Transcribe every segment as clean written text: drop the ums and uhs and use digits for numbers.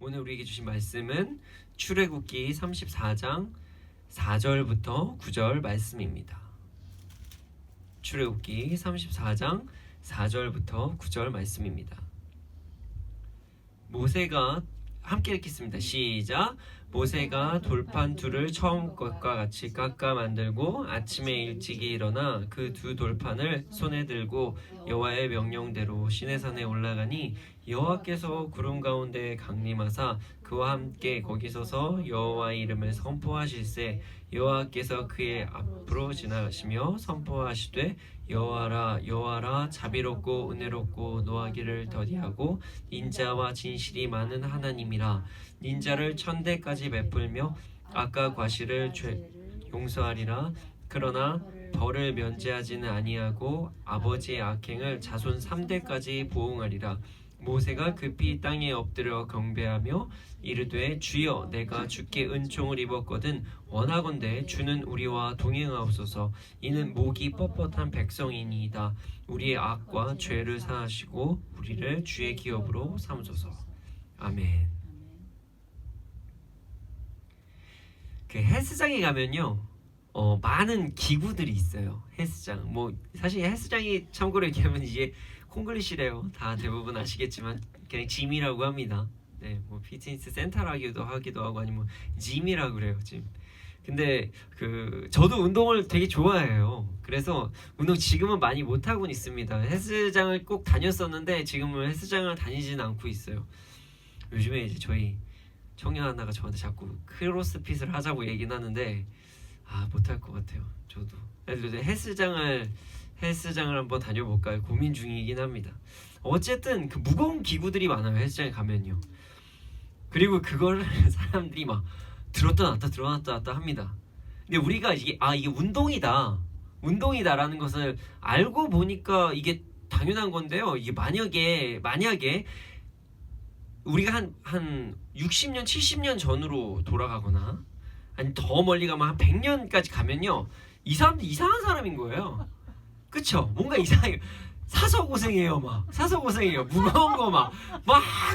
오늘 우리에게 주신 말씀은 출애굽기 34장 4절부터 9절 말씀입니다. 출애굽기 34장 4절부터 9절 말씀입니다. 모세가 함께 읽겠습니다. 시작. 모세가 돌판 둘을 처음 것과 같이 깎아 만들고 아침에 일찍이 일어나 그 두 돌판을 손에 들고 여호와의 명령대로 시내산에 올라가니 여호와께서 구름 가운데 강림하사 그와 함께 거기 서서 여호와의 이름을 선포하실세 여호와께서 그의 앞으로 지나가시며 선포하시되 여호와라 여호와라 자비롭고 은혜롭고 노하기를 더디하고 인자와 진실이 많은 하나님이라 인자를 천대까지 베풀며 악과 과실을 용서하리라 그러나 벌을 면제하지는 아니하고 아버지의 악행을 자손 3대까지 보응하리라. 모세가 급히 땅에 엎드려 경배하며 이르되 주여 내가 주께 은총을 입었거든 원하건대 주는 우리와 동행하옵소서. 이는 목이 뻣뻣한 백성이니이다. 우리의 악과 죄를 사하시고 우리를 주의 기업으로 삼으소서. 아멘. 그 헬스장에 가면요 많은 기구들이 있어요. 헬스장 사실 헬스장이 참고로 얘기하면 이제 콩글리시래요. 다 대부분 아시겠지만 그냥 짐이라고 합니다. 네, 피트니스 센터라기도 하기도 하고 아니면 짐이라고 그래요. 짐. 근데 저도 운동을 되게 좋아해요. 그래서 운동 지금은 많이 못 하고는 있습니다. 헬스장을 꼭 다녔었는데 지금은 헬스장을 다니지는 않고 있어요. 요즘에 이제 저희 청년 하나가 저한테 자꾸 크로스핏을 하자고 얘기는 하는데 못할 것 같아요. 저도 헬스장을 한번 다녀볼까 고민 중이긴 합니다. 어쨌든 무거운 기구들이 많아요. 헬스장에 가면요. 그리고 그걸 사람들이 막 들었다 놨다 합니다. 근데 우리가 이게 운동이다라는 것을 알고 보니까 이게 당연한 건데요. 이게 만약에 우리가 한 60년 70년 전으로 돌아가거나 아니 더 멀리 가면 한 100년까지 가면요 이 사람들 이상한 사람인 거예요. 그쵸? 뭔가 이상해요. 사서 고생해요. 무거운 거 막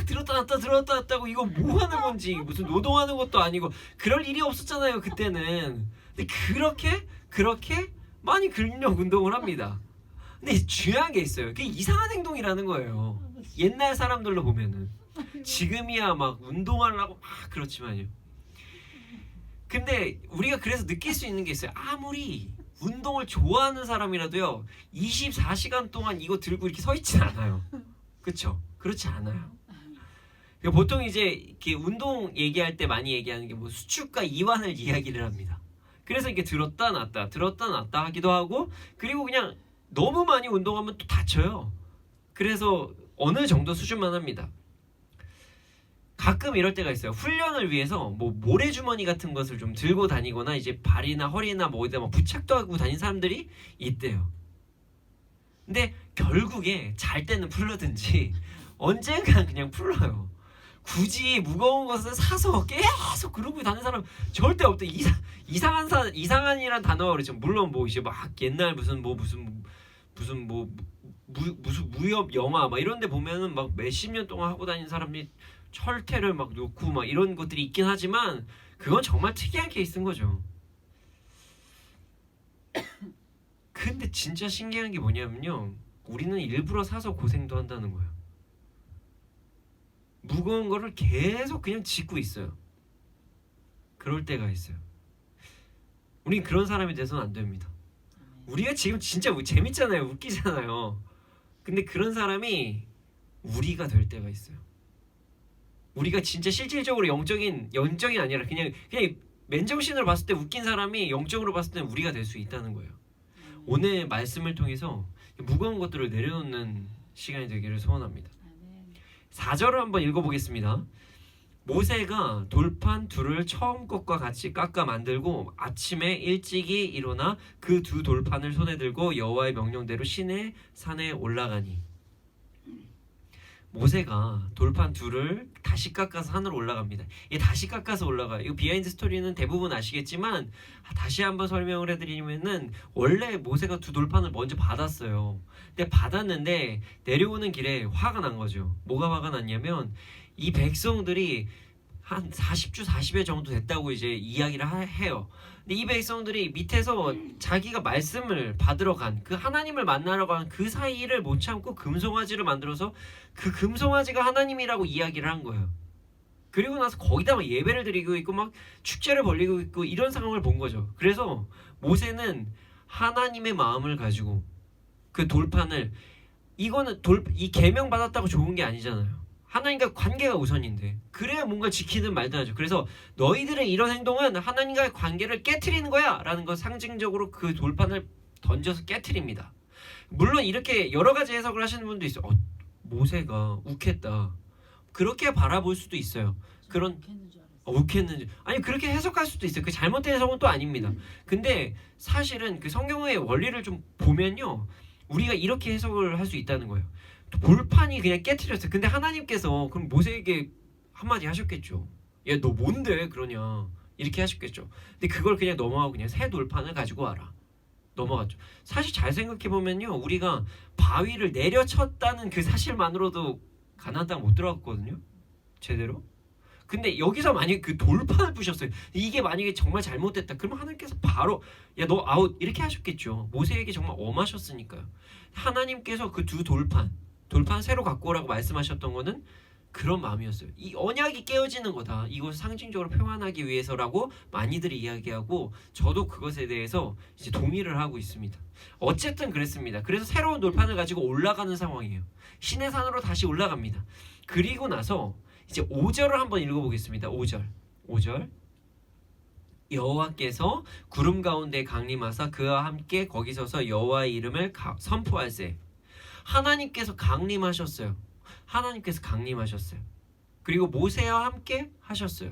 들었다 놨다 하고 이거 뭐 하는 건지 무슨 노동하는 것도 아니고 그럴 일이 없었잖아요 그때는. 근데 그렇게 많이 근력 운동을 합니다. 근데 중요한 게 있어요. 그게 이상한 행동이라는 거예요. 옛날 사람들로 보면은 지금이야 막 운동하려고 그렇지만요. 근데 우리가 그래서 느낄 수 있는 게 있어요. 아무리 운동을 좋아하는 사람이라도요 24시간 동안 이거 들고 이렇게 서 있진 않아요. 그쵸? 그렇지 않아요. 보통 이제 이렇게 운동 얘기할 때 많이 얘기하는 게 수축과 이완을 이야기를 합니다. 그래서 이렇게 들었다 놨다 하기도 하고 그리고 그냥 너무 많이 운동하면 또 다쳐요. 그래서 어느 정도 수준만 합니다. 가끔 이럴 때가 있어요. 훈련을 위해서 모래주머니 같은 것을 좀 들고 다니거나 이제 발이나 허리나 어디다 부착도 하고 다니는 사람들이 있대요. 근데 결국에 잘 때는 풀르든지 언젠간 그냥 풀러요. 굳이 무거운 것을 사서 계속 그러고 다니는 사람 절대 없대. 이상한이란 단어가 그렇죠. 물론 이제 옛날 무슨 무협 영화 이런 데 보면은 몇십 년 동안 하고 다니는 사람이 철퇴를 놓고 이런 것들이 있긴 하지만 그건 정말 특이한 케이스인 거죠. 근데 진짜 신기한 게 뭐냐면요 우리는 일부러 사서 고생도 한다는 거예요. 무거운 거를 계속 그냥 짚고 있어요. 그럴 때가 있어요. 우린 그런 사람이 돼서는 안 됩니다. 우리가 지금 진짜 재밌잖아요. 웃기잖아요. 근데 그런 사람이 우리가 될 때가 있어요. 우리가 진짜 실질적으로 영적인 아니라 그냥 맨정신으로 봤을 때 웃긴 사람이 영적으로 봤을 때 우리가 될 수 있다는 거예요. 오늘 말씀을 통해서 무거운 것들을 내려놓는 시간이 되기를 소원합니다. 4절을 한번 읽어보겠습니다. 모세가 돌판 둘을 처음 것과 같이 깎아 만들고 아침에 일찍이 일어나 그 두 돌판을 손에 들고 여호와의 명령대로 산에 올라가니 모세가 돌판 둘을 다시 깎아서 하늘로 올라갑니다. 이게 다시 깎아서 올라가요. 이거 비하인드 스토리는 대부분 아시겠지만 다시 한번 설명을 해드리면은 원래 모세가 두 돌판을 먼저 받았어요. 근데 받았는데 내려오는 길에 화가 난 거죠. 뭐가 화가 났냐면 이 백성들이 한 40주 40회 정도 됐다고 이제 이야기를 해요. 근데 이 백성들이 밑에서 자기가 말씀을 받으러 간 그 하나님을 만나러 간 그 사이를 못 참고 금송아지를 만들어서 그 금송아지가 하나님이라고 이야기를 한 거예요. 그리고 나서 거기다 막 예배를 드리고 있고 막 축제를 벌리고 있고 이런 상황을 본 거죠. 그래서 모세는 하나님의 마음을 가지고 그 돌판을 이거는 이 계명 받았다고 좋은 게 아니잖아요. 하나님과 관계가 우선인데 그래야 뭔가 지키든 말든 하죠. 그래서 너희들의 이런 행동은 하나님과의 관계를 깨트리는 거야 라는 거 상징적으로 그 돌판을 던져서 깨트립니다. 물론 이렇게 여러 가지 해석을 하시는 분도 있어요. 모세가 욱했다 그렇게 바라볼 수도 있어요. 그런 욱했는지 아니 그렇게 해석할 수도 있어요. 그 잘못된 해석은 또 아닙니다. 근데 사실은 그 성경의 원리를 좀 보면요 우리가 이렇게 해석을 할 수 있다는 거예요. 돌판이 그냥 깨트렸어요. 근데 하나님께서 그럼 모세에게 한마디 하셨겠죠. 야 너 뭔데 그러냐 이렇게 하셨겠죠. 근데 그걸 그냥 넘어가고 그냥 새 돌판을 가지고 와라 넘어갔죠. 사실 잘 생각해보면요 우리가 바위를 내려쳤다는 그 사실만으로도 가나안 땅 못 들어갔거든요 제대로. 근데 여기서 만약에 그 돌판을 부셨어요. 이게 만약에 정말 잘못됐다 그러면 하나님께서 바로 야 너 아웃 이렇게 하셨겠죠. 모세에게 정말 엄하셨으니까요. 하나님께서 그 두 돌판 새로 갖고 오라고 말씀하셨던 거는 그런 마음이었어요. 이 언약이 깨어지는 거다. 이것을 상징적으로 표현하기 위해서라고 많이들이 이야기하고 저도 그것에 대해서 이제 동의를 하고 있습니다. 어쨌든 그랬습니다. 그래서 새로운 돌판을 가지고 올라가는 상황이에요. 시내 산으로 다시 올라갑니다. 그리고 나서 이제 5절을 한번 읽어보겠습니다. 5절 여호와께서 구름 가운데 강림하사 그와 함께 거기 서서 여호와의 이름을 선포할세. 하나님께서 강림하셨어요. 그리고 모세와 함께 하셨어요.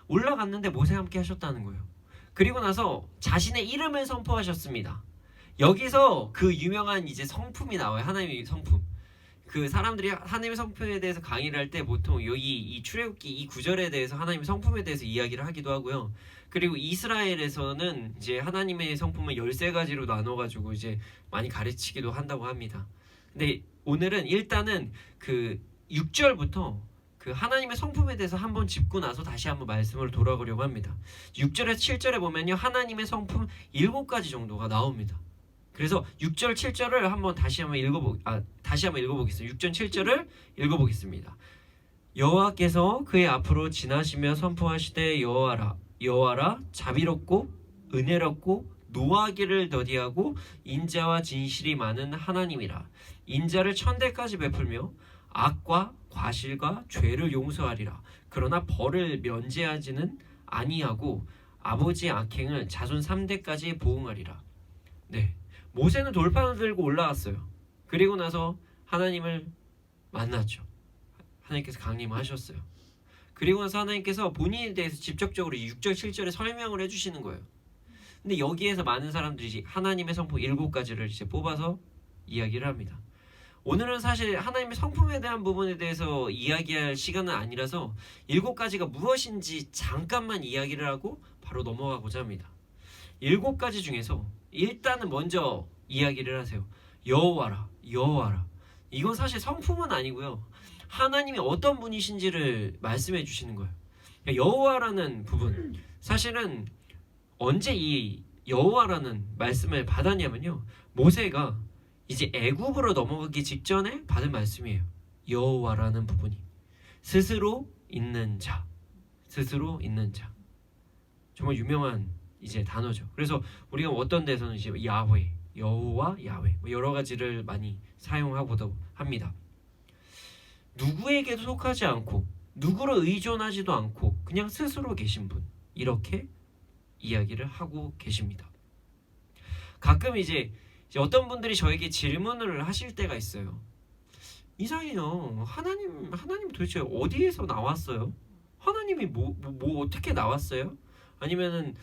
올라갔는데 모세와 함께 하셨다는 거예요. 그리고 나서 자신의 이름을 선포하셨습니다. 여기서 그 유명한 이제 성품이 나와요. 하나님의 성품. 그 사람들이 하나님의 성품에 대해서 강의를 할 때 보통 여기 이 출애굽기 이 구절에 대해서 하나님의 성품에 대해서 이야기를 하기도 하고요. 그리고 이스라엘에서는 이제 하나님의 성품을 13가지로 나눠가지고 이제 많이 가르치기도 한다고 합니다. 근데 오늘은 일단은 그 6절부터 그 하나님의 성품에 대해서 한번 짚고 나서 다시 한번 말씀을 돌아가려고 합니다. 6절에서 7절에 보면요 하나님의 성품 7가지 정도가 나옵니다. 그래서 6절 7절을 다시 한번 읽어보겠습니다. 6절 7절을 읽어보겠습니다. 여호와께서 그의 앞으로 지나시며 선포하시되 여호와라 자비롭고 은혜롭고 노하기를 더디하고 인자와 진실이 많은 하나님이라. 인자를 1000대까지 베풀며 악과 과실과 죄를 용서하리라. 그러나 벌을 면제하지는 아니하고 아버지의 악행을 자손 3대까지 보응하리라. 네, 모세는 돌판을 들고 올라왔어요. 그리고 나서 하나님을 만났죠. 하나님께서 강림하셨어요. 그리고 나서 하나님께서 본인에 대해서 직접적으로 6절 7절에 설명을 해주시는 거예요. 근데 여기에서 많은 사람들이 하나님의 성품 7가지를 이제 뽑아서 이야기를 합니다. 오늘은 사실 하나님의 성품에 대한 부분에 대해서 이야기할 시간은 아니라서 7가지가 무엇인지 잠깐만 이야기를 하고 바로 넘어가고자 합니다. 7가지 중에서 일단은 먼저 이야기를 하세요. 여호와라. 이건 사실 성품은 아니고요. 하나님이 어떤 분이신지를 말씀해 주시는 거예요. 여호와라는 부분, 사실은 언제 이 여호와라는 말씀을 받았냐면요, 모세가 이제 애굽으로 넘어가기 직전에 받은 말씀이에요. 여호와라는 부분이 스스로 있는 자. 정말 유명한 이제 단어죠. 그래서 우리가 어떤 데서는 이제 야훼, 여호와, 야훼 여러 가지를 많이 사용하고도 합니다. 누구에게도 속하지 않고 누구를 의존하지도 않고 그냥 스스로 계신 분, 이렇게 이야기를 하고 계십니다. 가끔 이제 어떤 분들이 저에게 질문을 하실 때가 있어요. 이상해요. 하나님 도대체 어디에서 나왔어요? 하나님이 뭐 어떻게 나왔어요? 아니면은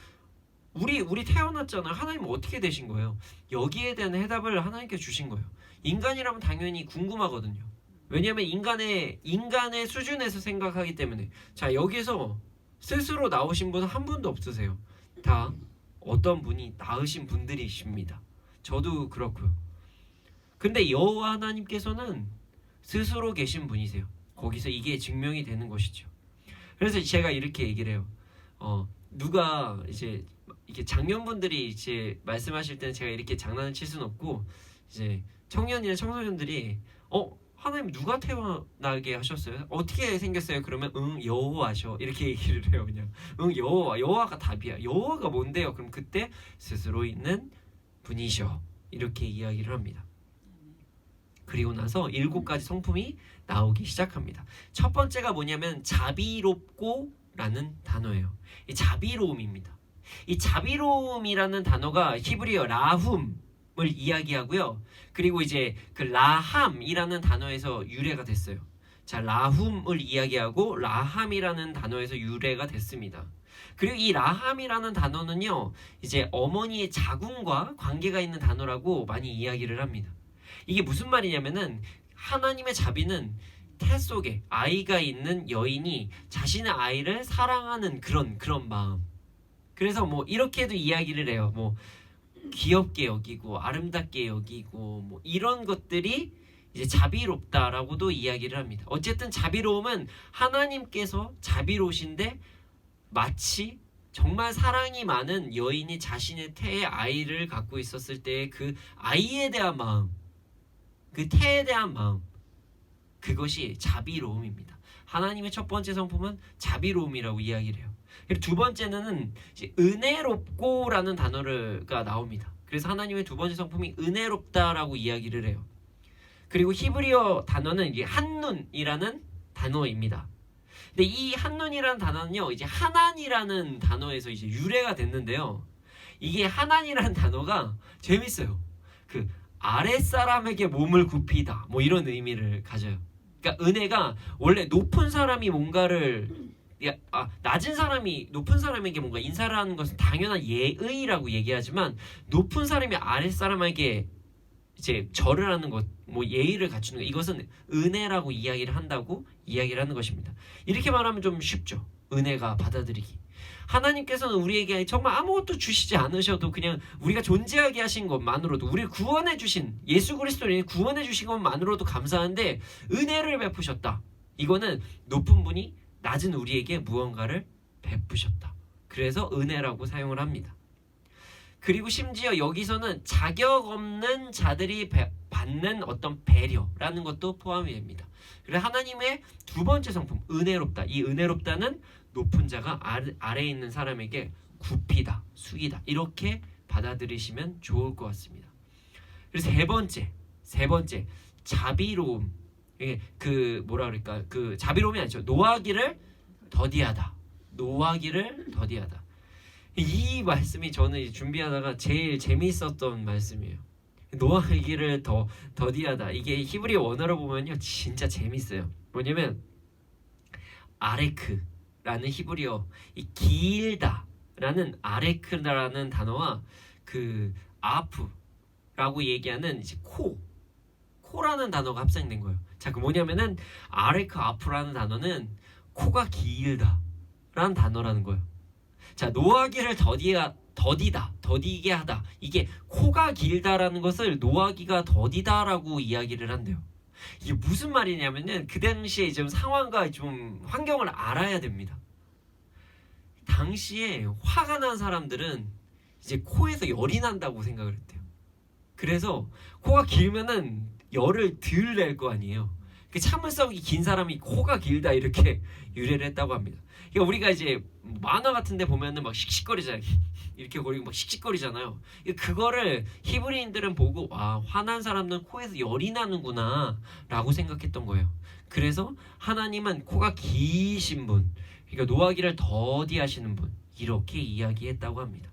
우리 태어났잖아요. 하나님 어떻게 되신 거예요? 여기에 대한 해답을 하나님께 주신 거예요. 인간이라면 당연히 궁금하거든요. 왜냐하면 인간의 수준에서 생각하기 때문에. 자, 여기서 스스로 나오신 분은 한 분도 없으세요. 다 어떤 분이 낳으신 분들이십니다. 저도 그렇고요. 근데 여호와 하나님께서는 스스로 계신 분이세요. 거기서 이게 증명이 되는 것이죠. 그래서 제가 이렇게 얘기를 해요. 누가 이제 이렇게 장년분들이 이제 말씀하실 때는 제가 이렇게 장난을 칠 수는 없고, 이제 청년이나 청소년들이 하나님 누가 태어나게 하셨어요? 어떻게 생겼어요? 그러면 여호와셔, 이렇게 얘기를 해요. 그냥 여호와가 답이야. 여호와가 뭔데요? 그럼 그때 스스로 있는 분이셔, 이렇게 이야기를 합니다. 그리고 나서 7가지 성품이 나오기 시작합니다. 첫 번째가 뭐냐면 자비롭고라는 단어예요. 이 자비로움입니다. 이 자비로움이라는 단어가 히브리어 라훔을 이야기하고요. 그리고 이제 그 라함이라는 단어에서 유래가 됐어요. 자, 라훔을 이야기하고 라함이라는 단어에서 유래가 됐습니다. 그리고 이 라함이라는 단어는요, 이제 어머니의 자궁과 관계가 있는 단어라고 많이 이야기를 합니다. 이게 무슨 말이냐면은 하나님의 자비는 태 속에 아이가 있는 여인이 자신의 아이를 사랑하는 그런 마음. 그래서 뭐 이렇게도 이야기를 해요. 뭐 귀엽게 여기고 아름답게 여기고 뭐 이런 것들이 이제 자비롭다라고도 이야기를 합니다. 어쨌든 자비로움은 하나님께서 자비로우신데 마치 정말 사랑이 많은 여인이 자신의 태의 아이를 갖고 있었을 때의 그 아이에 대한 마음, 그 태에 대한 마음, 그것이 자비로움입니다. 하나님의 첫 번째 성품은 자비로움이라고 이야기를 해요. 그리고 두 번째는 이제 은혜롭고라는 단어가 나옵니다. 그래서 하나님의 두 번째 성품이 은혜롭다라고 이야기를 해요. 그리고 히브리어 단어는 이제 한눈이라는 단어입니다. 근데 이 한눈이라는 단어는요, 이제 하난이라는 단어에서 이제 유래가 됐는데요. 이게 하난이라는 단어가 재밌어요. 그 아랫사람에게 몸을 굽히다, 뭐 이런 의미를 가져요. 그러니까 은혜가 원래 높은 사람이 뭔가를 낮은 사람이 높은 사람에게 뭔가 인사를 하는 것은 당연한 예의라고 얘기하지만, 높은 사람이 아랫사람에게 이제 절을 하는 것, 뭐 예의를 갖추는 것, 이것은 은혜라고 이야기를 한다고 이야기를 하는 것입니다. 이렇게 말하면 좀 쉽죠. 은혜가 받아들이기. 하나님께서는 우리에게 정말 아무것도 주시지 않으셔도 그냥 우리가 존재하게 하신 것만으로도, 우리를 구원해 주신 예수 그리스도를 구원해 주신 것만으로도 감사한데, 은혜를 베푸셨다. 이거는 높은 분이 낮은 우리에게 무언가를 베푸셨다. 그래서 은혜라고 사용을 합니다. 그리고 심지어 여기서는 자격 없는 자들이 받는 어떤 배려라는 것도 포함이 됩니다. 그래서 하나님의 두 번째 성품, 은혜롭다. 이 은혜롭다는 높은 자가 아래에 있는 사람에게 굽히다, 숙이다, 이렇게 받아들이시면 좋을 것 같습니다. 그래서 세 번째 자비로움. 이게 그 뭐라 그럴까? 그 자비로움이 아니죠. 노하기를 더디하다. 이 말씀이 저는 준비하다가 제일 재미있었던 말씀이에요. 노하기를 더디하다. 이게 히브리어 원어로 보면요, 진짜 재밌어요. 뭐냐면 아레크라는 히브리어, 이 길다라는 아레크라는 단어와 그 아프라고 얘기하는 이제 코라는 단어가 합성된 거예요. 자, 그 뭐냐면은 아레크 아프라는 단어는 코가 길다라는 단어라는 거예요. 자, 노하기를 더디게 하다. 이게 코가 길다라는 것을 노하기가 더디다라고 이야기를 한대요. 이게 무슨 말이냐면은 그 당시에 좀 상황과 좀 환경을 알아야 됩니다. 당시에 화가 난 사람들은 이제 코에서 열이 난다고 생각을 했대요. 그래서 코가 길면은 열을 덜 낼 거 아니에요. 그 참을성이 긴 사람이 코가 길다, 이렇게 유래를 했다고 합니다. 그러니까 우리가 이제 만화 같은데 보면은 막 씩씩거리잖아요. 이렇게 거리고 막 씩씩거리잖아요. 그거를 히브리인들은 보고 화난 사람은 코에서 열이 나는구나 라고 생각했던 거예요. 그래서 하나님은 코가 기신 분, 그러니까 노하기를 더디하시는 분, 이렇게 이야기했다고 합니다.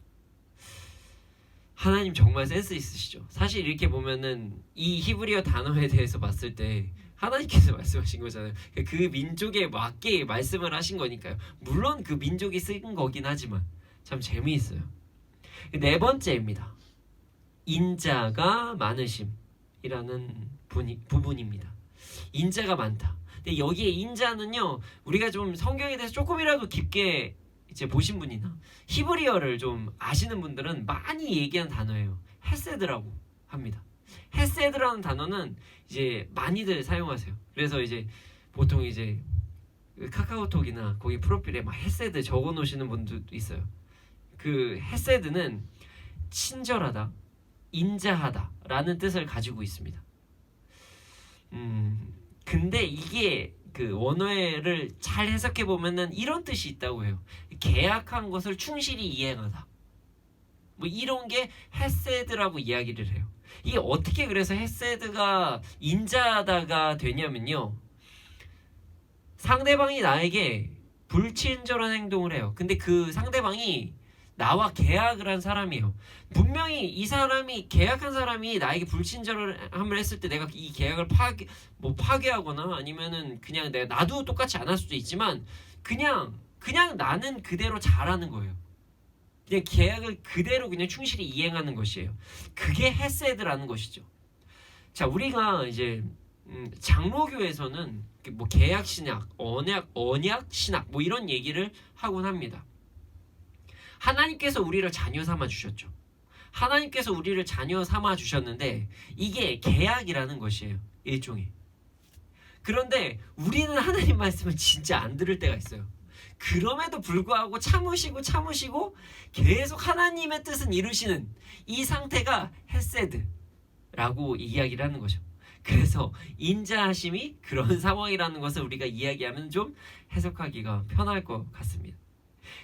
하나님 정말 센스 있으시죠? 사실 이렇게 보면은 이 히브리어 단어에 대해서 봤을 때 하나님께서 말씀하신 거잖아요. 그 민족에 맞게 말씀을 하신 거니까요. 물론 그 민족이 쓴 거긴 하지만 참 재미있어요. 네 번째입니다. 인자가 많으심이라는 부분입니다. 인자가 많다. 근데 여기에 인자는요, 우리가 좀 성경에 대해서 조금이라도 깊게 이제 보신 분이나 히브리어를 좀 아시는 분들은 많이 얘기한 단어예요. 헤세드라고 합니다. 헤세드라는 단어는 이제 많이들 사용하세요. 그래서 이제 보통 이제 카카오톡이나 거기 프로필에 막 헤세드 적어 놓으시는 분들도 있어요. 그 헤세드는 친절하다, 인자하다라는 뜻을 가지고 있습니다. 근데 이게 그 원어를 잘 해석해 보면은 이런 뜻이 있다고 해요. 계약한 것을 충실히 이행하다. 뭐 이런 게 헤세드라고 이야기를 해요. 이게 어떻게 그래서 헤세드가 인자하다가 되냐면요. 상대방이 나에게 불친절한 행동을 해요. 근데 그 상대방이 나와 계약을 한 사람이에요. 분명히 이 사람이 계약한 사람이 나에게 불친절함을 했을 때 내가 이 계약을 파괴하거나 아니면은 그냥 나도 똑같이 안 할 수도 있지만 그냥 나는 그대로 잘하는 거예요. 그냥 계약을 그대로 그냥 충실히 이행하는 것이에요. 그게 헤세드라는 것이죠. 자, 우리가 이제 장로교에서는 뭐 계약 신학, 언약 신학 뭐 이런 얘기를 하곤 합니다. 하나님께서 우리를 자녀 삼아 주셨죠. 하나님께서 우리를 자녀 삼아 주셨는데 이게 계약이라는 것이에요. 일종의. 그런데 우리는 하나님 말씀을 진짜 안 들을 때가 있어요. 그럼에도 불구하고 참으시고 계속 하나님의 뜻은 이루시는 이 상태가 헤세드라고 이야기를 하는 거죠. 그래서 인자하심이 그런 상황이라는 것을 우리가 이야기하면 좀 해석하기가 편할 것 같습니다.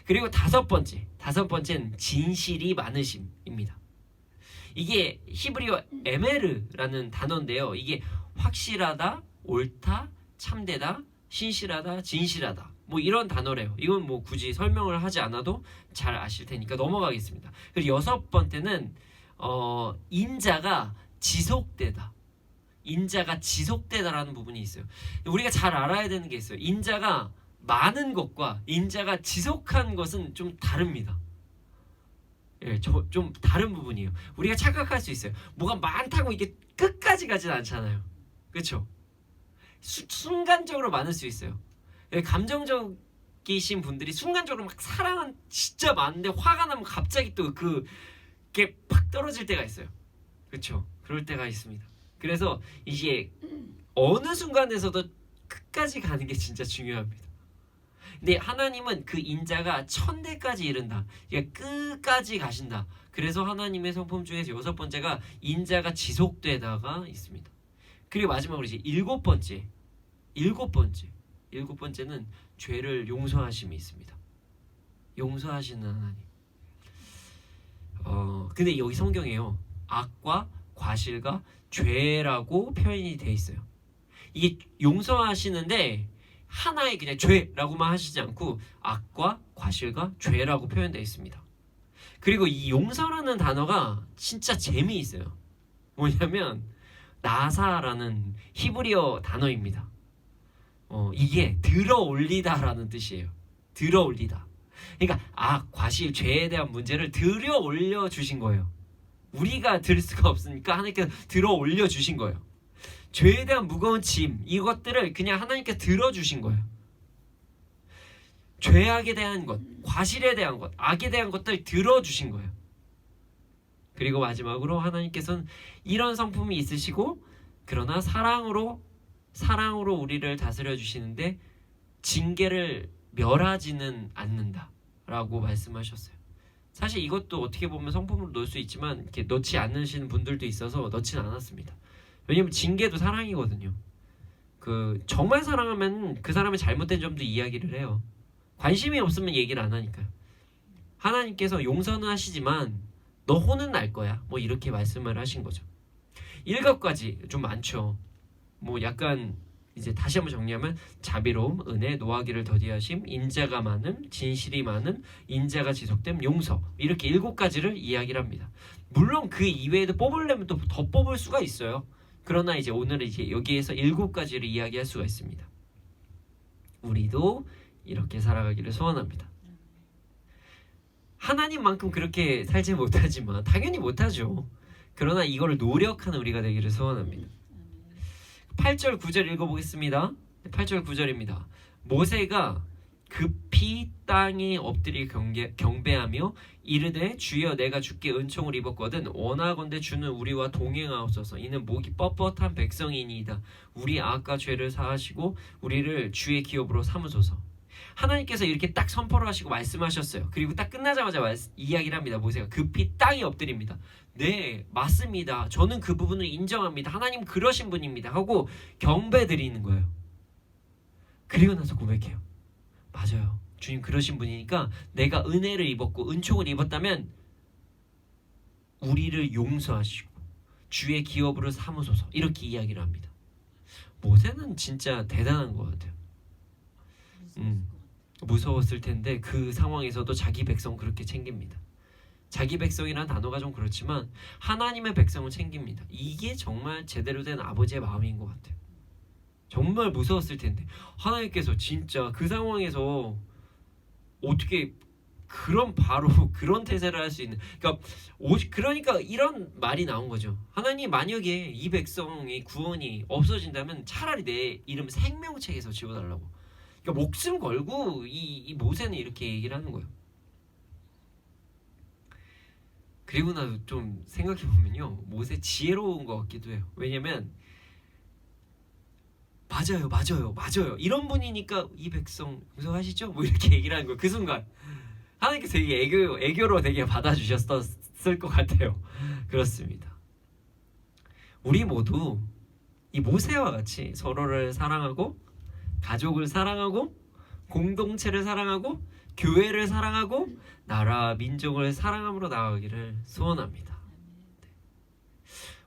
그리고 다섯 번째는 진실이 많으심입니다. 이게 히브리어 에메르라는 단어인데요. 이게 확실하다, 옳다, 참되다, 신실하다, 진실하다 뭐 이런 단어래요. 이건 뭐 굳이 설명을 하지 않아도 잘 아실 테니까 넘어가겠습니다. 그리고 여섯 번째는 인자가 지속되다. 인자가 지속되다라는 부분이 있어요. 우리가 잘 알아야 되는 게 있어요. 인자가 많은 것과 인자가 지속한 것은 좀 다릅니다. 예, 좀 다른 부분이에요. 우리가 착각할 수 있어요. 뭐가 많다고 이게 끝까지 가진 않잖아요. 그렇죠? 순간적으로 많을 수 있어요. 예, 감정적이신 분들이 순간적으로 막 사랑은 진짜 많은데 화가 나면 갑자기 또 그게 팍 떨어질 때가 있어요. 그렇죠? 그럴 때가 있습니다. 그래서 이게 어느 순간에서도 끝까지 가는 게 진짜 중요합니다. 근데 하나님은 그 인자가 천대까지 이른다. 그러니까 끝까지 가신다. 그래서 하나님의 성품 중에서 여섯 번째가 인자가 지속되다가 있습니다. 그리고 마지막으로 이제 일곱 번째는 죄를 용서하심이 있습니다. 용서하시는 하나님. 근데 여기 성경에요. 악과 과실과 죄라고 표현이 돼 있어요. 이게 용서하시는데 하나의 그냥 죄라고만 하시지 않고 악과 과실과 죄라고 표현되어 있습니다. 그리고 이 용서라는 단어가 진짜 재미있어요. 뭐냐면 나사라는 히브리어 단어입니다. 이게 들어올리다라는 뜻이에요. 들어올리다. 그러니까 악, 과실, 죄에 대한 문제를 들어올려 주신 거예요. 우리가 들 수가 없으니까 하나님께서 들어올려 주신 거예요. 죄에 대한 무거운 짐 이것들을 그냥 하나님께 들어주신 거예요. 죄악에 대한 것, 과실에 대한 것, 악에 대한 것들 들어주신 거예요. 그리고 마지막으로 하나님께서는 이런 성품이 있으시고 그러나 사랑으로 우리를 다스려 주시는데 징계를 멸하지는 않는다라고 말씀하셨어요. 사실 이것도 어떻게 보면 성품으로 넣을 수 있지만 이렇게 넣지 않으시는 분들도 있어서 넣지는 않았습니다. 왜냐면 징계도 사랑이거든요. 정말 사랑하면 그 사람의 잘못된 점도 이야기를 해요. 관심이 없으면 얘기를 안 하니까요. 하나님께서 용서는 하시지만 너 혼은 날 거야. 뭐 이렇게 말씀을 하신 거죠. 7가지 좀 많죠. 뭐 약간 이제 다시 한번 정리하면 자비로움, 은혜, 노하기를 더디하심, 인자가 많음, 진실이 많음, 인자가 지속됨, 용서 이렇게 7가지를 이야기를 합니다. 물론 그 이외에도 뽑으려면 또 더 뽑을 수가 있어요. 그러나 이제 오늘은 이제 여기에서 7가지를 이야기할 수가 있습니다. 우리도 이렇게 살아가기를 소원합니다. 하나님만큼 그렇게 살지 못하지만 당연히 못하죠. 그러나 이거를 노력하는 우리가 되기를 소원합니다. 8절 9절 읽어보겠습니다. 8절 9절입니다. 모세가 급히 땅에 엎드려 경배하며 이르되 주여 내가 주께 은총을 입었거든 원하건대 주는 우리와 동행하옵소서. 이는 목이 뻣뻣한 백성이니이다. 우리 악과 죄를 사하시고 우리를 주의 기업으로 삼으소서. 하나님께서 이렇게 딱 선포를 하시고 말씀하셨어요. 그리고 딱 끝나자마자 이야기를 합니다. 모세가 급히 땅에 엎드립니다. 네, 맞습니다. 저는 그 부분을 인정합니다. 하나님 그러신 분입니다. 하고 경배 드리는 거예요. 그리고 나서 고백해요. 맞아요. 주님 그러신 분이니까 내가 은혜를 입었고 은총을 입었다면 우리를 용서하시고 주의 기업으로 삼으소서. 이렇게 이야기를 합니다. 모세는 진짜 대단한 것 같아요. 무서웠을 텐데 그 상황에서도 자기 백성 그렇게 챙깁니다. 자기 백성이라는 단어가 좀 그렇지만 하나님의 백성을 챙깁니다. 이게 정말 제대로 된 아버지의 마음인 것 같아요. 정말 무서웠을 텐데 하나님께서 진짜 그 상황에서 어떻게 바로 그런 태세를 할 수 있는, 그러니까 이런 말이 나온 거죠. 하나님 만약에 이 백성의 구원이 없어진다면 차라리 내 이름 생명책에서 지워달라고. 그러니까 목숨 걸고 이 모세는 이렇게 얘기를 하는 거예요. 그리고 나서 좀 생각해보면요, 모세 지혜로운 것 같기도 해요. 왜냐면 맞아요 이런 분이니까 이 백성 용서하시죠? 뭐 이렇게 얘기를 하는 거예요. 그 순간 하나님께서 되게 애교로 되게 받아주셨을 것 같아요. 그렇습니다. 우리 모두 이 모세와 같이 서로를 사랑하고 가족을 사랑하고 공동체를 사랑하고 교회를 사랑하고 나라 민족을 사랑함으로 나아가기를 소원합니다.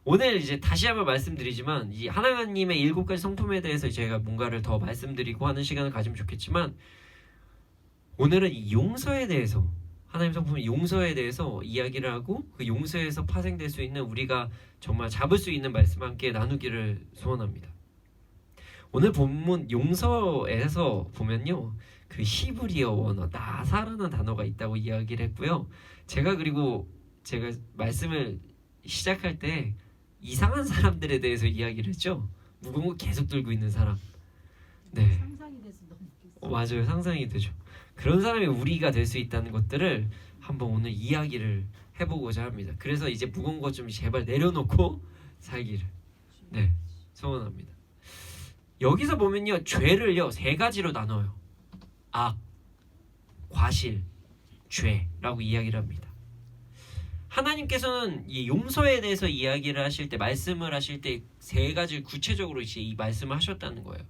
오늘 이제 다시 한번 말씀드리지만 이 하나님의 7가지 성품에 대해서 제가 뭔가를 더 말씀드리고 하는 시간을 가지면 좋겠지만 오늘은 이 용서에 대해서, 하나님 성품의 용서에 대해서 이야기를 하고 그 용서에서 파생될 수 있는 우리가 정말 잡을 수 있는 말씀 함께 나누기를 소원합니다. 오늘 본문 용서에서 보면요, 그 히브리어 원어 나사라는 단어가 있다고 이야기를 했고요. 제가 말씀을 시작할 때 이상한 사람들에 대해서 이야기를 했죠. 무거운 거 계속 들고 있는 사람. 네. 상상이 돼서 너무 웃겼어요. 맞아요. 상상이 되죠. 그런 사람이 우리가 될 수 있다는 것들을 한번 오늘 이야기를 해보고자 합니다. 그래서 이제 무거운 거 좀 제발 내려놓고 살기를 소원합니다. 여기서 보면요, 죄를요 3가지로 나눠요. 악, 과실, 죄라고 이야기를 합니다. 하나님께서는 이 용서에 대해서 이야기를 하실 때, 말씀을 하실 때 3가지를 구체적으로 이제 이 말씀을 하셨다는 거예요.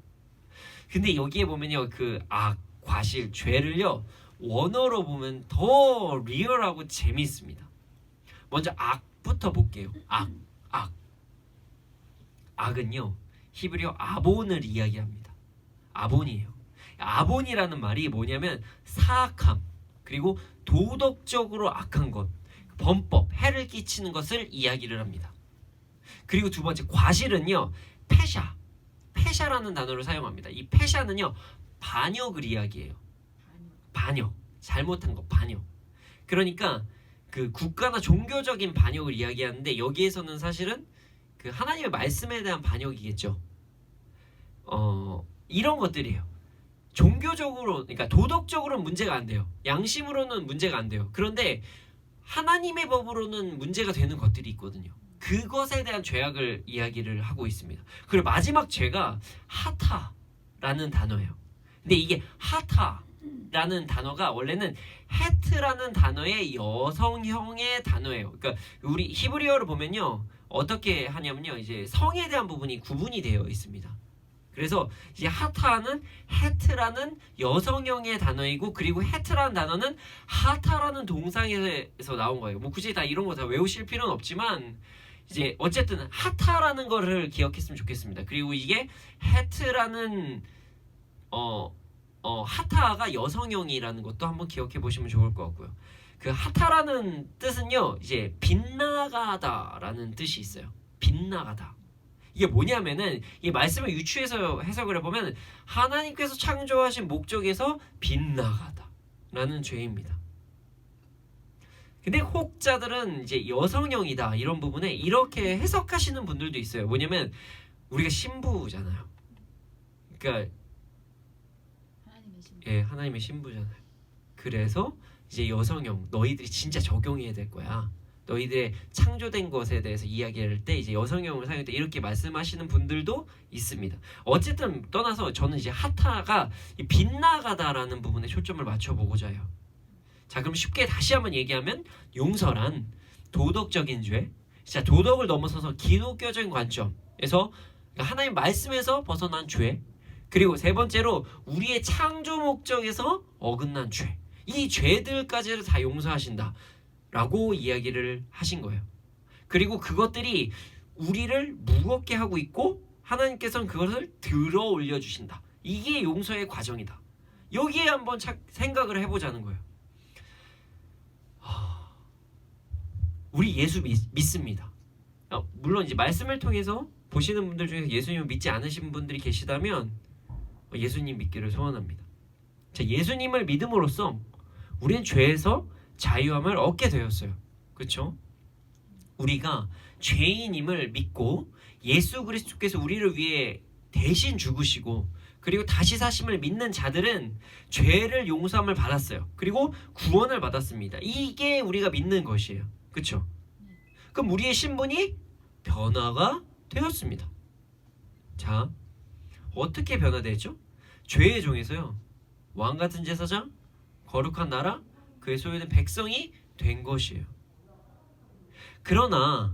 근데 여기에 보면요, 그 악, 과실, 죄를요 원어로 보면 더 리얼하고 재미있습니다. 먼저 악부터 볼게요. 악은요 히브리어 아본을 이야기합니다. 아본이에요. 아본이라는 말이 뭐냐면 사악함, 그리고 도덕적으로 악한 것, 범법, 해를 끼치는 것을 이야기를 합니다. 그리고 두 번째 과실은요 페샤라는 단어를 사용합니다. 이 페샤는요 반역을 이야기해요. 반역, 잘못한 것, 반역. 그러니까 그 국가나 종교적인 반역을 이야기하는데 여기에서는 사실은 그 하나님의 말씀에 대한 반역이겠죠. 이런 것들이에요. 종교적으로, 그러니까 도덕적으로는 문제가 안 돼요. 양심으로는 문제가 안 돼요. 그런데 하나님의 법으로는 문제가 되는 것들이 있거든요. 그것에 대한 죄악을 이야기를 하고 있습니다. 그리고 마지막 죄가 하타라는 단어예요. 근데 이게 하타라는 단어가 원래는 헤트라는 단어의 여성형의 단어예요. 그러니까 우리 히브리어를 보면요 어떻게 하냐면요, 이제 성에 대한 부분이 구분이 되어 있습니다. 그래서 이제 하타는 헤트라는 여성형의 단어이고, 그리고 헤트라는 단어는 하타라는 동상에서 나온 거예요. 뭐 굳이 다 이런 거 다 외우실 필요는 없지만 이제 어쨌든 하타라는 거를 기억했으면 좋겠습니다. 그리고 이게 헤트라는 하타가 여성형이라는 것도 한번 기억해 보시면 좋을 것 같고요. 그 하타라는 뜻은요 이제 빗나가다라는 뜻이 있어요. 빗나가다. 이게 뭐냐면은 이 말씀을 유추해서 해석을 해보면 하나님께서 창조하신 목적에서 빗나가다라는 죄입니다. 근데 혹자들은 이제 여성형이다 이런 부분에 이렇게 해석하시는 분들도 있어요. 뭐냐면 우리가 신부잖아요. 그러니까 하나님의 신부. 예, 하나님의 신부잖아요. 그래서 이제 여성형 너희들이 진짜 적용해야 될 거야. 너희들의 창조된 것에 대해서 이야기할 때 이제 여성형을 사용할 때 이렇게 말씀하시는 분들도 있습니다. 어쨌든 떠나서 저는 이제 하타가 빗나가다라는 부분에 초점을 맞춰보고자 해요. 자, 그럼 쉽게 다시 한번 얘기하면 용서란 도덕적인 죄, 진짜 도덕을 넘어서서 기독교적인 관점에서 하나님 말씀에서 벗어난 죄, 그리고 세 번째로 우리의 창조 목적에서 어긋난 죄, 이 죄들까지를 다 용서하신다 라고 이야기를 하신 거예요. 그리고 그것들이 우리를 무겁게 하고 있고 하나님께서는 그것을 들어 올려주신다. 이게 용서의 과정이다. 여기에 한번 생각을 해보자는 거예요. 우리 예수 믿습니다. 물론 이제 말씀을 통해서 보시는 분들 중에서 예수님을 믿지 않으신 분들이 계시다면 예수님 믿기를 소원합니다. 자, 예수님을 믿음으로써 우리는 죄에서 자유함을 얻게 되었어요. 그렇죠? 우리가 죄인임을 믿고 예수 그리스도께서 우리를 위해 대신 죽으시고 그리고 다시 사심을 믿는 자들은 죄를 용서함을 받았어요. 그리고 구원을 받았습니다. 이게 우리가 믿는 것이에요. 그렇죠? 그럼 우리의 신분이 변화가 되었습니다. 자, 어떻게 변화되죠? 죄의 종에서요, 왕같은 제사장, 거룩한 나라, 그의 소유된 백성이 된 것이에요. 그러나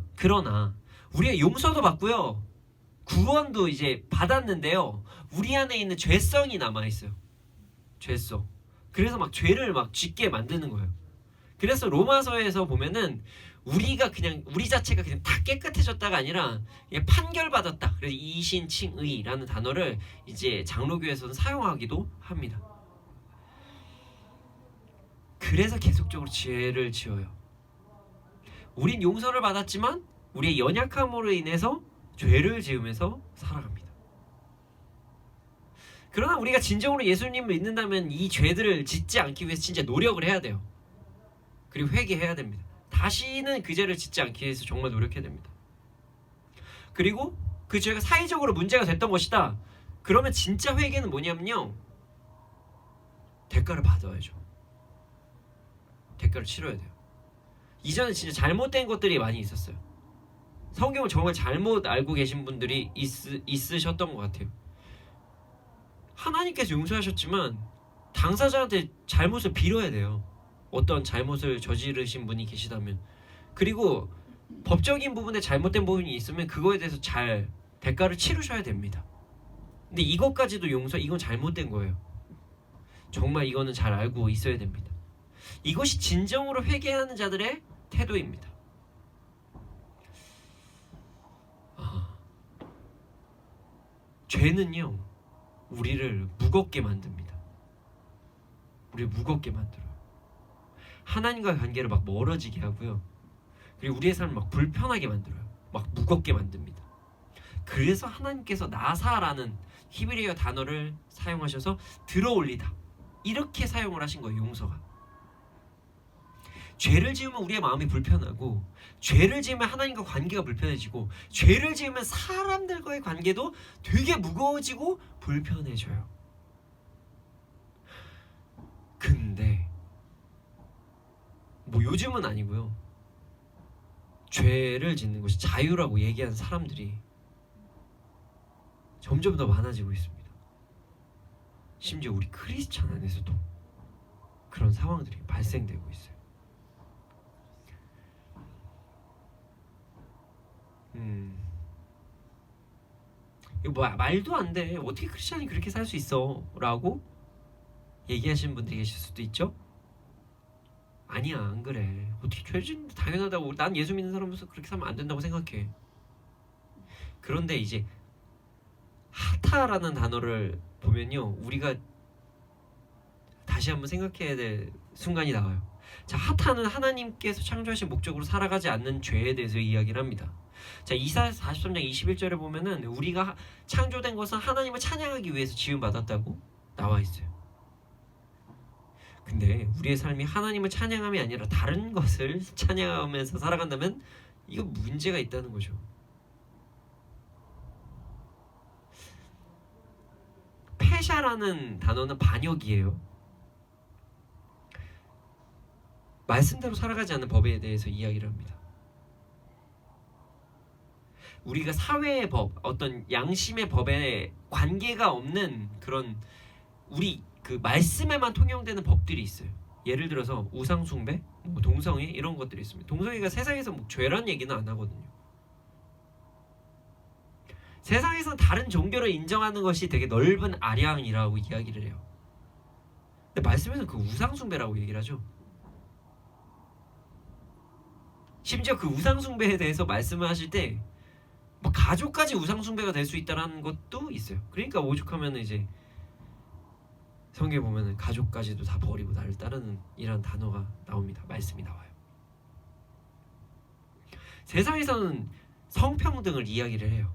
우리가 용서도 받고요, 구원도 이제 받았는데요, 우리 안에 있는 죄성이 남아 있어요. 죄성. 그래서 막 죄를 막 짓게 만드는 거예요. 그래서 로마서에서 보면은 우리가 그냥 우리 자체가 그냥 다 깨끗해졌다가 아니라 판결받았다. 그래서 이신칭의라는 단어를 이제 장로교에서는 사용하기도 합니다. 그래서 계속적으로 죄를 지어요. 우린 용서를 받았지만 우리의 연약함으로 인해서 죄를 지으면서 살아갑니다. 그러나 우리가 진정으로 예수님을 믿는다면 이 죄들을 짓지 않기 위해서 진짜 노력을 해야 돼요. 그리고 회개해야 됩니다. 다시는 그 죄를 짓지 않기 위해서 정말 노력해야 됩니다. 그리고 그 죄가 사회적으로 문제가 됐던 것이다. 그러면 진짜 회개는 뭐냐면요, 대가를 받아야죠. 대가를 치러야 돼요. 이전에 진짜 잘못된 것들이 많이 있었어요. 성경을 정말 잘못 알고 계신 분들이 있으셨던 것 같아요. 하나님께서 용서하셨지만 당사자한테 잘못을 빌어야 돼요. 어떤 잘못을 저지르신 분이 계시다면. 그리고 법적인 부분에 잘못된 부분이 있으면 그거에 대해서 잘 대가를 치르셔야 됩니다. 근데 이것까지도 이건 잘못된 거예요. 정말 이거는 잘 알고 있어야 됩니다. 이것이 진정으로 회개하는 자들의 태도입니다. 죄는요, 우리를 무겁게 만듭니다. 우리를 무겁게 만들어요. 하나님과의 관계를 막 멀어지게 하고요. 그리고 우리의 삶을 막 불편하게 만들어요. 막 무겁게 만듭니다. 그래서 하나님께서 나사라는 히브리어 단어를 사용하셔서 들어올리다, 이렇게 사용을 하신 거예요. 용서가. 죄를 지으면 우리의 마음이 불편하고, 죄를 지으면 하나님과 관계가 불편해지고, 죄를 지으면 사람들과의 관계도 되게 무거워지고 불편해져요. 근데 뭐 요즘은 아니고요, 죄를 짓는 것이 자유라고 얘기하는 사람들이 점점 더 많아지고 있습니다. 심지어 우리 크리스찬 안에서도 그런 상황들이 발생되고 있어요. 이거 뭐 말도 안 돼, 어떻게 크리스찬이 그렇게 살 수 있어? 라고 얘기하시는 분들이 계실 수도 있죠. 아니야, 안 그래. 어떻게 죄진 당연하다고, 난 예수 믿는 사람으로서 그렇게 살면 안 된다고 생각해. 그런데 이제 하타라는 단어를 보면요, 우리가 다시 한번 생각해야 될 순간이 나와요. 자, 하타는 하나님께서 창조하신 목적으로 살아가지 않는 죄에 대해서 이야기를 합니다. 자, 이사야서 43장 21절에 보면은 우리가 창조된 것은 하나님을 찬양하기 위해서 지음받았다고 나와 있어요. 근데 우리의 삶이 하나님을 찬양함이 아니라 다른 것을 찬양하면서 살아간다면 이거 문제가 있다는 거죠. 페샤라는 단어는 반역이에요. 말씀대로 살아가지 않는 법에 대해서 이야기를 합니다. 우리가 사회의 법, 어떤 양심의 법에 관계가 없는 그런 우리 그 말씀에만 통용되는 법들이 있어요. 예를 들어서 우상 숭배, 뭐 동성애 이런 것들이 있습니다. 동성애가 세상에서 뭐 죄란 얘기는 안 하거든요. 세상에서 다른 종교를 인정하는 것이 되게 넓은 아량이라고 이야기를 해요. 근데 말씀에서는 그 우상 숭배라고 얘기를 하죠. 심지어 그 우상 숭배에 대해서 말씀을 하실 때 뭐 가족까지 우상 숭배가 될 수 있다라는 것도 있어요. 그러니까 오죽하면 이제 성경에 보면은 가족까지도 다 버리고 나를 따르는 이런 단어가 나옵니다. 말씀이 나와요. 세상에서는 성평등을 이야기를 해요.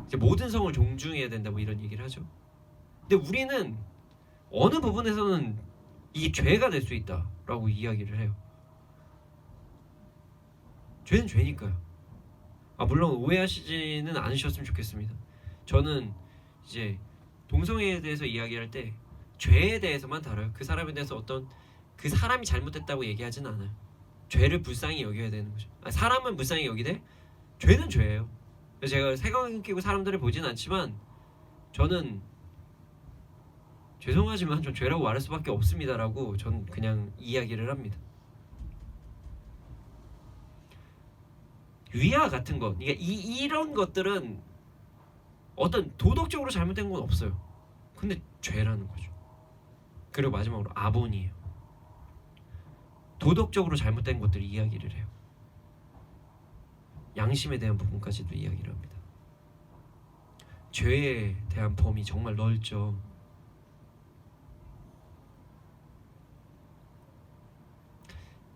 이제 모든 성을 존중해야 된다 뭐 이런 얘기를 하죠. 근데 우리는 어느 부분에서는 이게 죄가 될 수 있다라고 이야기를 해요. 죄는 죄니까요. 물론 오해하시지는 않으셨으면 좋겠습니다. 저는 이제 동성애에 대해서 이야기할 때 죄에 대해서만 다뤄요. 그 사람에 대해서 어떤 그 사람이 잘못했다고 얘기하진 않아요. 죄를 불쌍히 여겨야 되는 거죠. 사람은 불쌍히 여기되 죄는 죄예요. 그래서 제가 색안경 끼고 사람들을 보진 않지만 저는 죄송하지만 전 죄라고 말할 수밖에 없습니다라고 전 그냥 이야기를 합니다. 위아 같은 것, 그러니까 이런 것들은 어떤 도덕적으로 잘못된 건 없어요. 근데 죄라는 거죠. 그리고 마지막으로 아본이에요. 도덕적으로 잘못된 것들 이야기를 해요. 양심에 대한 부분까지도 이야기를 합니다. 죄에 대한 범위 정말 넓죠.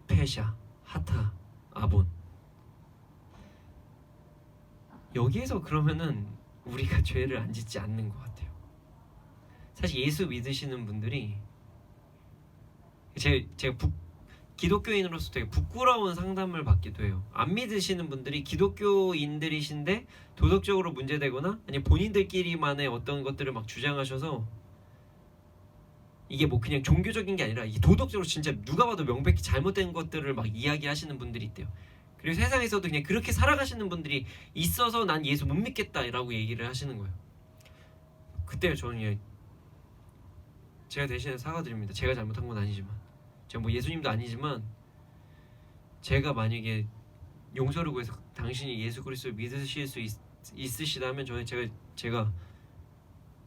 페샤, 하타, 아본. 여기에서 그러면은 우리가 죄를 안 짓지 않는 것 같아요. 사실 예수 믿으시는 분들이 제가 기독교인으로서 되게 부끄러운 상담을 받기도 해요. 안 믿으시는 분들이 기독교인들이신데 도덕적으로 문제되거나 아니면 본인들끼리만의 어떤 것들을 막 주장하셔서 이게 뭐 그냥 종교적인 게 아니라 이게 도덕적으로 진짜 누가 봐도 명백히 잘못된 것들을 막 이야기하시는 분들이 있대요. 그리고 세상에서도 그냥 그렇게 살아가시는 분들이 있어서 난 예수 못 믿겠다라고 얘기를 하시는 거예요. 그때 저는 제가 대신에 사과드립니다. 제가 잘못한 건 아니지만, 제가 뭐 예수님도 아니지만 제가 만약에 용서를 구해서 당신이 예수 그리스도를 믿으실 수 있으시다면 저는 제가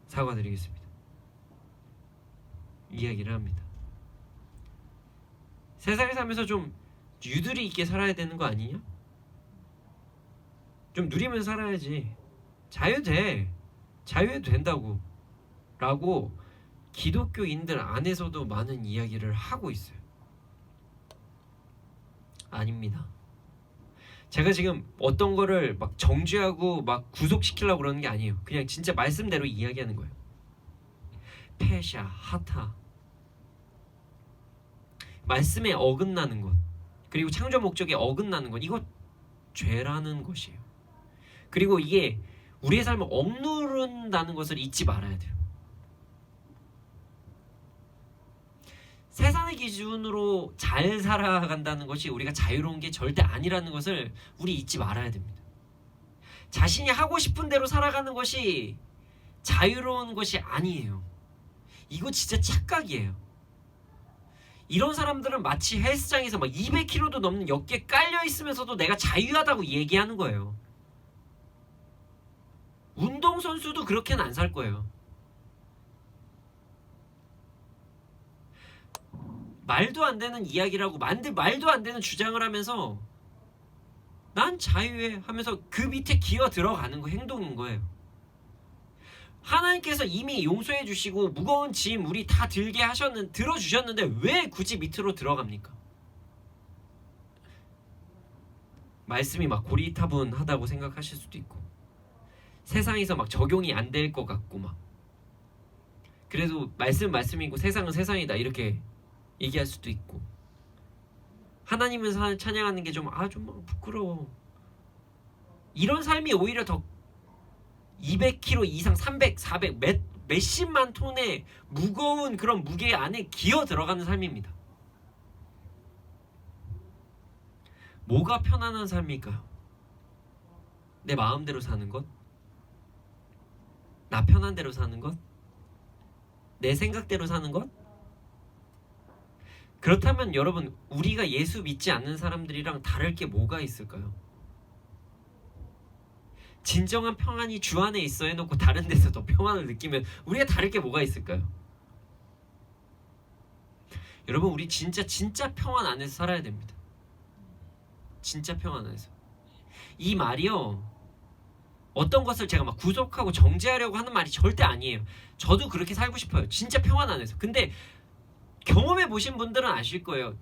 사과드리겠습니다. 이야기를 합니다. 세상에 살면서 좀 유두리 있게 살아야 되는 거 아니냐? 좀 누리면서 살아야지. 자유해도 된다고 라고 기독교인들 안에서도 많은 이야기를 하고 있어요. 아닙니다. 제가 지금 어떤 거를 막 정죄하고 막 구속시키려고 그러는 게 아니에요. 그냥 진짜 말씀대로 이야기하는 거예요. 페샤, 하타, 말씀에 어긋나는 것, 그리고 창조 목적에 어긋나는 것, 이거 죄라는 것이에요. 그리고 이게 우리의 삶을 억누른다는 것을 잊지 말아야 돼요. 세상의 기준으로 잘 살아간다는 것이 우리가 자유로운 게 절대 아니라는 것을 우리 잊지 말아야 됩니다. 자신이 하고 싶은 대로 살아가는 것이 자유로운 것이 아니에요. 이거 진짜 착각이에요. 이런 사람들은 마치 헬스장에서 막 200kg도 넘는 역기에 깔려 있으면서도 내가 자유하다고 얘기하는 거예요. 운동선수도 그렇게는 안 살 거예요. 말도 안 되는 이야기라고 말도 안 되는 주장을 하면서 난 자유해 하면서 그 밑에 기어 들어가는 거 행동인 거예요. 하나님께서 이미 용서해 주시고 무거운 짐 우리 다 들게 들어주셨는데 왜 굳이 밑으로 들어갑니까? 말씀이 막 고리타분하다고 생각하실 수도 있고, 세상에서 막 적용이 안 될 것 같고, 막 그래도 말씀이고 세상은 세상이다 이렇게 얘기할 수도 있고, 하나님은 찬양하는 게 좀 부끄러워. 이런 삶이 오히려 더 200kg 이상 300, 400, 몇십만 톤의 무거운 그런 무게 안에 기어 들어가는 삶입니다. 뭐가 편안한 삶일까요? 내 마음대로 사는 것? 나 편한 대로 사는 것? 내 생각대로 사는 것? 그렇다면 여러분, 우리가 예수 믿지 않는 사람들이랑 다를 게 뭐가 있을까요? 진정한 평안이 주 안에 있어 해놓고 다른 데서 더 평안을 느끼면 우리가 다를 게 뭐가 있을까요? 여러분, 우리 진짜 평안 안에서 살아야 됩니다. 진짜 평안 안에서. 이 말이요, 어떤 것을 제가 막 구속하고 정죄하려고 하는 말이 절대 아니에요. 저도 그렇게 살고 싶어요. 진짜 평안 안에서. 근데 경험해 보신 분들은 아실 거예요.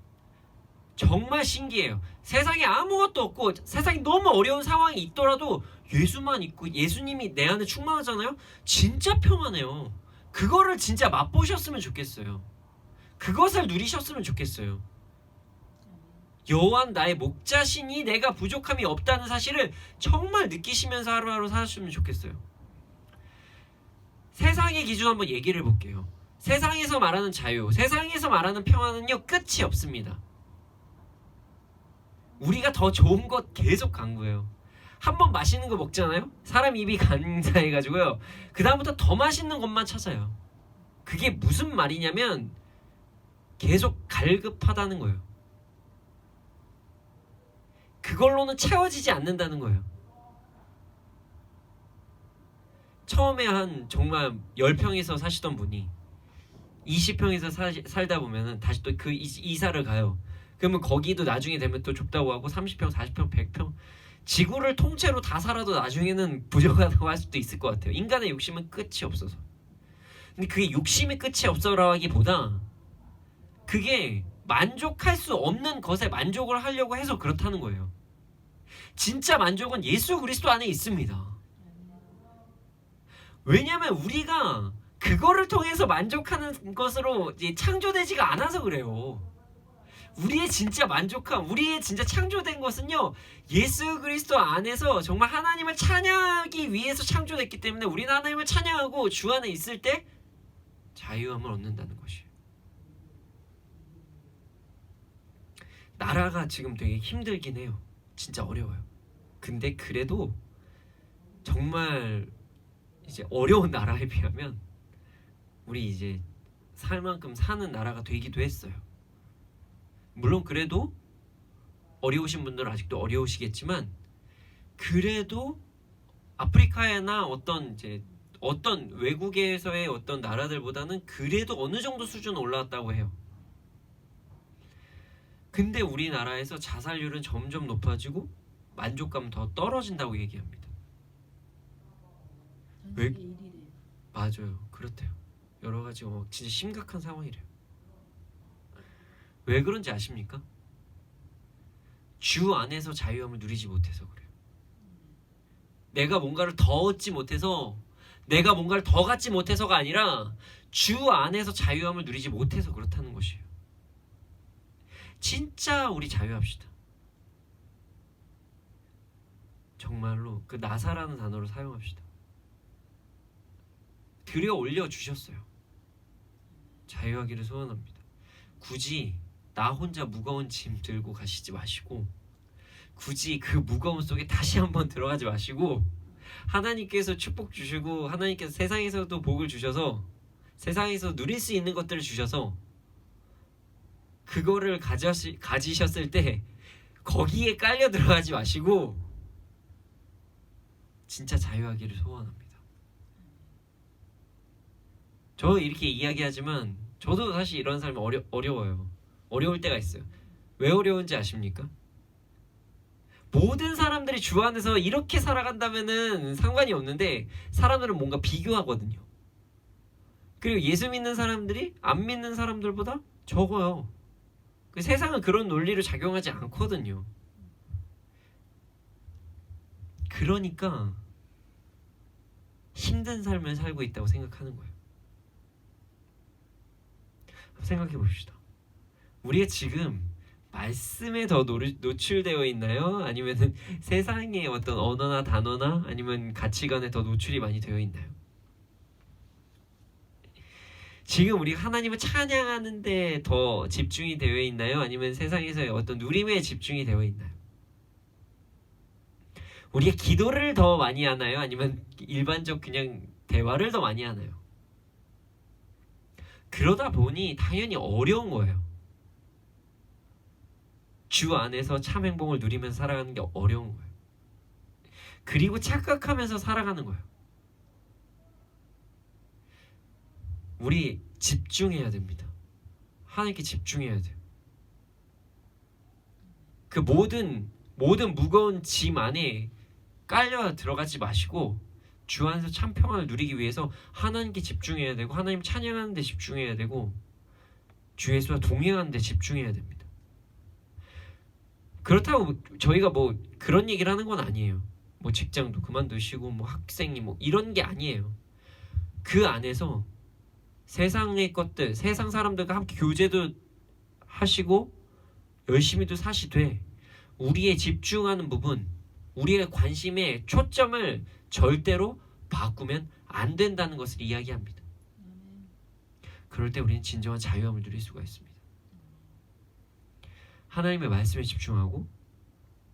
정말 신기해요. 세상에 아무것도 없고 세상이 너무 어려운 상황이 있더라도 예수만 있고 예수님이 내 안에 충만하잖아요. 진짜 평안해요. 그거를 진짜 맛보셨으면 좋겠어요. 그것을 누리셨으면 좋겠어요. 여호와는 나의 목자시니 내가 부족함이 없다는 사실을 정말 느끼시면서 하루하루 사셨으면 좋겠어요. 세상의 기준 한번 얘기를 해볼게요. 세상에서 말하는 자유, 세상에서 말하는 평안은요, 끝이 없습니다. 우리가 더 좋은 것 계속 강구해요. 한번 맛있는 거 먹잖아요? 사람 입이 간사해가지고요, 그 다음부터 더 맛있는 것만 찾아요. 그게 무슨 말이냐면 계속 갈급하다는 거예요. 그걸로는 채워지지 않는다는 거예요. 처음에 한 정말 10평에서 사시던 분이 20평에서 살다 보면은 다시 또 그 이사를 가요. 그러면 거기도 나중에 되면 또 좁다고 하고 30평, 40평, 100평 지구를 통째로 다 살아도 나중에는 부족하다고 할 수도 있을 것 같아요. 인간의 욕심은 끝이 없어서. 근데 그게 욕심의 끝이 없어라기보다 그게 만족할 수 없는 것에 만족을 하려고 해서 그렇다는 거예요. 진짜 만족은 예수 그리스도 안에 있습니다. 왜냐하면 우리가 그거를 통해서 만족하는 것으로 이제 창조되지가 않아서 그래요. 우리의 진짜 만족함, 우리의 진짜 창조된 것은요, 예수 그리스도 안에서 정말 하나님을 찬양하기 위해서 창조됐기 때문에 우리는 하나님을 찬양하고 주 안에 있을 때 자유함을 얻는다는 것이에요. 나라가 지금 되게 힘들긴 해요. 진짜 어려워요. 근데 그래도 정말 이제 어려운 나라에 비하면 우리 이제 살 만큼 사는 나라가 되기도 했어요. 물론 그래도 어려우신 분들은 아직도 어려우시겠지만, 그래도 아프리카나 어떤 외국에서의 어떤 나라들보다는 그래도 어느 정도 수준 올라왔다고 해요. 근데 우리나라에서 자살률은 점점 높아지고 만족감 더 떨어진다고 얘기합니다. 왜? 맞아요. 그렇대요. 여러 가지 진짜 심각한 상황이래요. 왜 그런지 아십니까? 주 안에서 자유함을 누리지 못해서 그래요. 내가 뭔가를 더 얻지 못해서, 내가 뭔가를 더 갖지 못해서가 아니라 주 안에서 자유함을 누리지 못해서 그렇다는 것이에요. 진짜 우리 자유합시다. 정말로 그 나사라는 단어를 사용합시다. 들여 올려주셨어요. 자유하기를 소원합니다. 굳이 나 혼자 무거운 짐 들고 가시지 마시고, 굳이 그 무거움 속에 다시 한번 들어가지 마시고, 하나님께서 축복 주시고 하나님께서 세상에서도 복을 주셔서 세상에서 누릴 수 있는 것들을 주셔서 그거를 가지셨을 때 거기에 깔려 들어가지 마시고 진짜 자유하기를 소원합니다. 저 이렇게 이야기하지만 저도 사실 이런 삶이 어려워요. 어려울 때가 있어요. 왜 어려운지 아십니까? 모든 사람들이 주 안에서 이렇게 살아간다면은 상관이 없는데 사람들은 뭔가 비교하거든요. 그리고 예수 믿는 사람들이 안 믿는 사람들보다 적어요. 세상은 그런 논리를 작용하지 않거든요. 그러니까 힘든 삶을 살고 있다고 생각하는 거예요. 생각해 봅시다. 우리가 지금 말씀에 더 노출되어 있나요? 아니면 세상의 어떤 언어나 단어나 아니면 가치관에 더 노출이 많이 되어 있나요? 지금 우리 하나님을 찬양하는데 더 집중이 되어 있나요? 아니면 세상에서의 어떤 누림에 집중이 되어 있나요? 우리가 기도를 더 많이 하나요? 아니면 일반적 그냥 대화를 더 많이 하나요? 그러다 보니 당연히 어려운 거예요. 주 안에서 참 행복을 누리면서 살아가는 게 어려운 거예요. 그리고 착각하면서 살아가는 거예요. 우리 집중해야 됩니다. 하나님께 집중해야 돼요. 그 모든 무거운 짐 안에 깔려 들어가지 마시고 주 안에서 참 평안을 누리기 위해서 하나님께 집중해야 되고 하나님 찬양하는 데 집중해야 되고 주 예수와 동행하는 데 집중해야 됩니다. 그렇다고 저희가 뭐 그런 얘기를 하는 건 아니에요. 뭐 직장도 그만두시고 뭐 학생이 뭐 이런 게 아니에요. 그 안에서 세상의 것들, 세상 사람들과 함께 교제도 하시고 열심히도 사시되 우리의 집중하는 부분, 우리의 관심의 초점을 절대로 바꾸면 안 된다는 것을 이야기합니다. 그럴 때 우리는 진정한 자유함을 누릴 수가 있습니다. 하나님의 말씀에 집중하고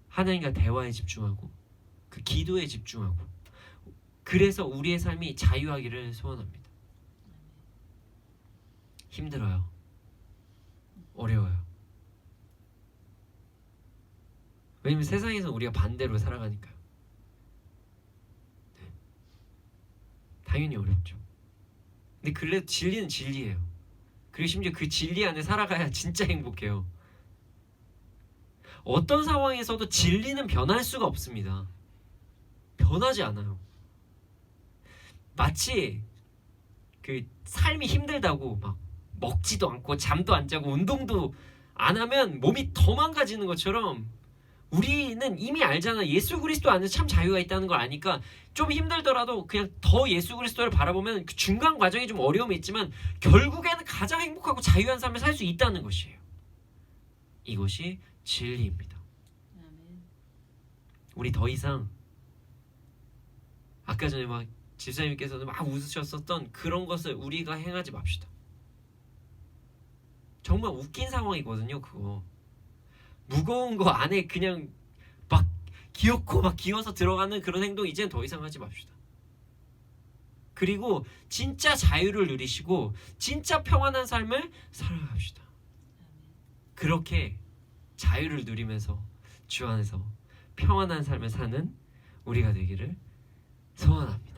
하나님과 대화에 집중하고 그 기도에 집중하고 그래서 우리의 삶이 자유하기를 소원합니다. 힘들어요. 어려워요. 왜냐면 세상에서 우리가 반대로 살아가니까요. 네. 당연히 어렵죠. 근데 그래도 진리는 진리예요. 그리고 심지어 그 진리 안에 살아가야 진짜 행복해요. 어떤 상황에서도 진리는 변할 수가 없습니다. 변하지 않아요. 마치 그 삶이 힘들다고 막 먹지도 않고 잠도 안 자고 운동도 안 하면 몸이 더 망가지는 것처럼 우리는 이미 알잖아. 예수 그리스도 안에 참 자유가 있다는 걸 아니까 좀 힘들더라도 그냥 더 예수 그리스도를 바라보면 그 중간 과정이 좀 어려움이 있지만 결국에는 가장 행복하고 자유한 삶을 살 수 있다는 것이에요. 이것이 진리입니다. 우리 더 이상 아까 전에 막 집사님께서는 막 웃으셨었던 그런 것을 우리가 행하지 맙시다. 정말 웃긴 상황이거든요. 그거 무거운 거 안에 그냥 막 기어코 막 기어서 들어가는 그런 행동 이제는 더 이상 하지 맙시다. 그리고 진짜 자유를 누리시고 진짜 평안한 삶을 살아갑시다. 그렇게 자유를 누리면서 주 안에서 평안한 삶을 사는 우리가 되기를 소원합니다.